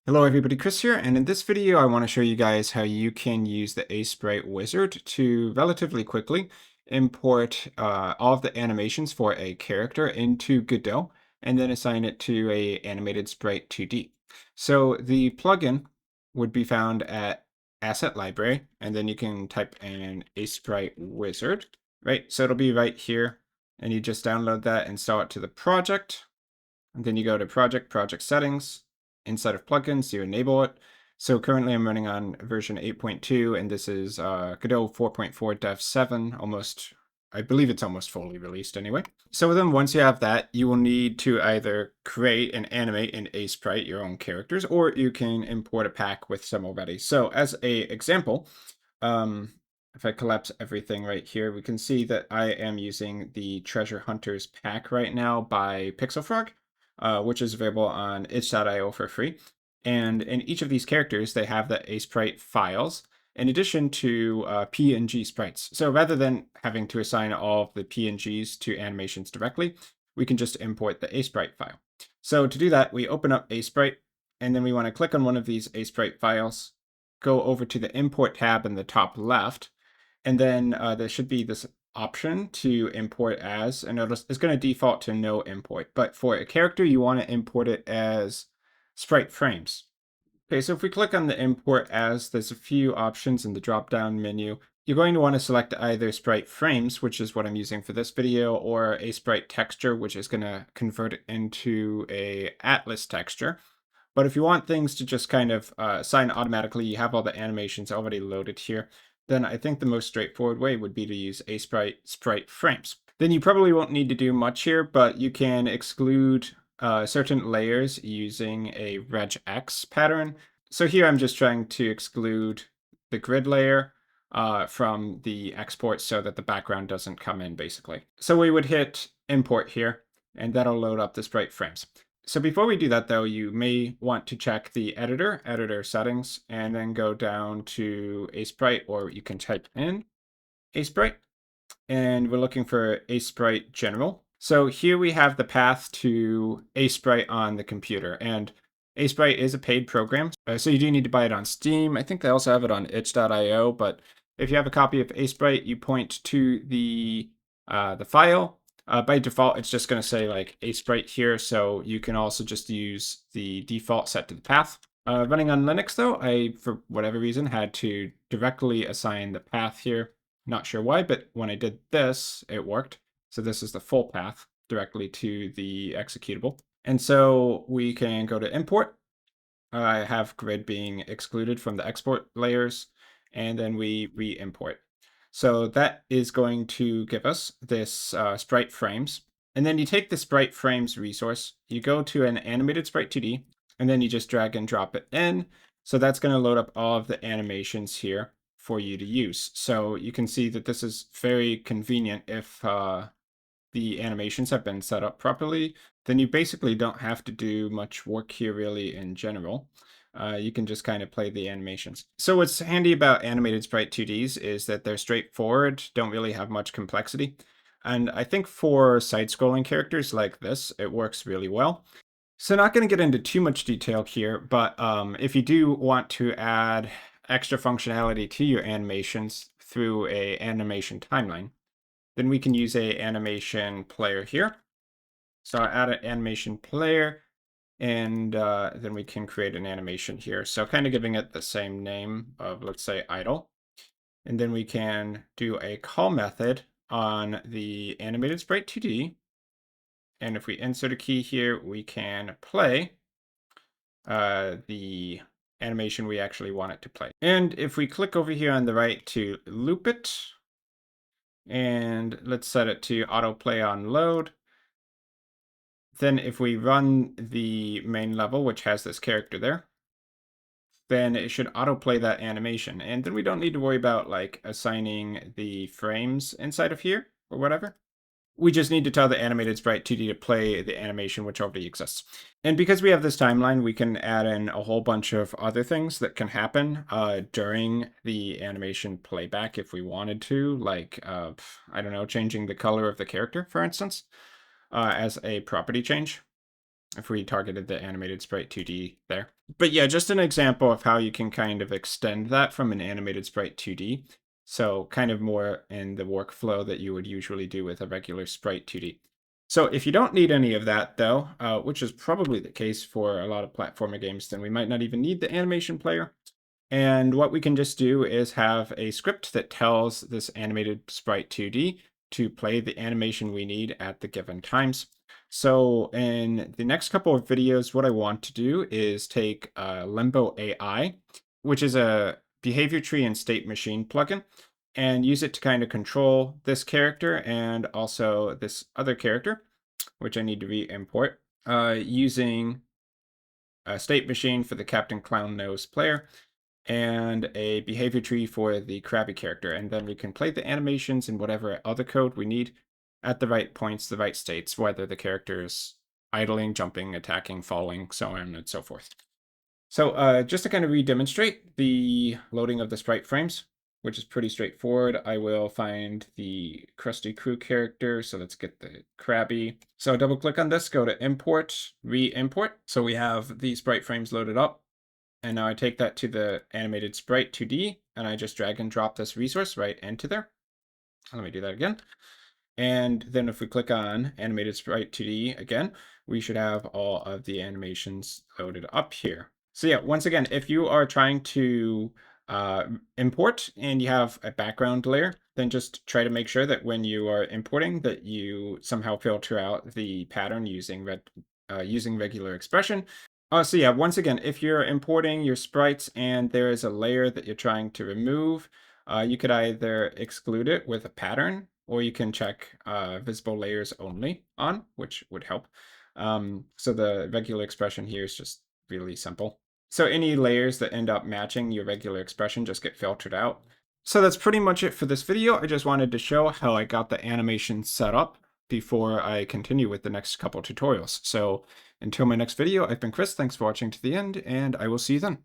Hello everybody, Chris here, and in this video I want to show you guys how you can use the Aseprite wizard to relatively quickly import all of the animations for a character into Godot and then assign it to a AnimatedSprite2D. So the plugin would be found at Asset Library, and then you can type in Aseprite wizard, right? So it'll be right here, and you just download that, install it to the project, and then you go to project settings. Inside of plugins, you enable it. So currently I'm running on version 8.2, and this is Godot 4.4 Dev 7, I believe it's almost fully released anyway. So then once you have that, you will need to either create and animate in Aseprite your own characters, or you can import a pack with some already. So as a example, if I collapse everything right here, we can see that I am using the Treasure Hunters pack right now by PixelFrog, which is available on itch.io for free. And in each of these characters, they have the Aseprite files, in addition to PNG sprites. So rather than having to assign all of the PNGs to animations directly, we can just import the Aseprite file. So to do that, we open up Aseprite, and then we want to click on one of these Aseprite files, go over to the Import tab in the top left, and then there should be this option to import as, and notice it's going to default to no import. But for a character, you want to import it as SpriteFrames. Okay, so if we click on the import as, there's a few options in the drop-down menu. You're going to want to select either SpriteFrames, which is what I'm using for this video, or a Sprite texture, which is going to convert it into a Atlas texture. But if you want things to just kind of assign automatically, you have all the animations already loaded here, then I think the most straightforward way would be to use SpriteFrames. Then you probably won't need to do much here, but you can exclude certain layers using a regex pattern. So here I'm just trying to exclude the grid layer from the export so that the background doesn't come in, basically. So we would hit import here, and that'll load up the SpriteFrames. So before we do that, though, you may want to check the editor settings, and then go down to Aseprite, or you can type in Aseprite, and we're looking for Aseprite General. So here we have the path to Aseprite on the computer, and Aseprite is a paid program, so you do need to buy it on Steam. I think they also have it on itch.io, but if you have a copy of Aseprite, you point to the file. By default, it's just going to say like Aseprite here, so you can also just use the default set to the path. Running on Linux, though, I, for whatever reason, had to directly assign the path here. Not sure why, but when I did this, it worked. So this is the full path directly to the executable. And so we can go to import. I have grid being excluded from the export layers, and then we re-import. So that is going to give us this SpriteFrames. And then you take the SpriteFrames resource, you go to an AnimatedSprite2D, and then you just drag and drop it in. So that's going to load up all of the animations here for you to use. So you can see that this is very convenient if the animations have been set up properly. Then you basically don't have to do much work here really in general. You can just kind of play the animations. So what's handy about AnimatedSprite2Ds is that they're straightforward, don't really have much complexity. And I think for side-scrolling characters like this, it works really well. So not going to get into too much detail here, but if you do want to add extra functionality to your animations through a animation timeline, then we can use a animation player here. So I add an animation player, and then we can create an animation here. So kind of giving it the same name of, let's say, idle. And then we can do a call method on the AnimatedSprite2D. And if we insert a key here, we can play the animation we actually want it to play. And if we click over here on the right to loop it, and let's set it to autoplay on load. Then if we run the main level, which has this character there, then it should autoplay that animation. And then we don't need to worry about like assigning the frames inside of here or whatever. We just need to tell the AnimatedSprite2D to play the animation which already exists. And because we have this timeline, we can add in a whole bunch of other things that can happen during the animation playback if we wanted to, like, I don't know, changing the color of the character, for instance, as a property change, if we targeted the AnimatedSprite2D there. But yeah, just an example of how you can kind of extend that from an animated sprite 2D. So kind of more in the workflow that you would usually do with a regular sprite 2D. So if you don't need any of that though, which is probably the case for a lot of platformer games, then we might not even need the animation player. And what we can just do is have a script that tells this animated sprite 2D to play the animation we need at the given times. So in the next couple of videos, what I want to do is take LimboAI, which is a behavior tree and state machine plugin, and use it to kind of control this character and also this other character, which I need to re-import, using a state machine for the Captain Clown Nose player and a behavior tree for the Krabby character. And then we can play the animations in whatever other code we need at the right points, the right states, whether the character is idling, jumping, attacking, falling, so on and so forth. So just to kind of re-demonstrate the loading of the sprite frames, which is pretty straightforward, I will find the Krusty Crew character. So let's get the Krabby. So double click on this, go to import, re-import. So we have the sprite frames loaded up. And now I take that to the AnimatedSprite2D, and I just drag and drop this resource right into there. Let me do that again. And then if we click on AnimatedSprite2D again, we should have all of the animations loaded up here. So yeah, once again, if you are trying to import and you have a background layer, then just try to make sure that when you are importing that you somehow filter out the pattern using regular expression. So yeah, once again, if you're importing your sprites and there is a layer that you're trying to remove, you could either exclude it with a pattern, or you can check visible layers only on, which would help. So the regular expression here is just really simple. So any layers that end up matching your regular expression just get filtered out. So that's pretty much it for this video. I just wanted to show how I got the animation set up before I continue with the next couple tutorials. So until my next video, I've been Chris. Thanks for watching to the end, and I will see you then.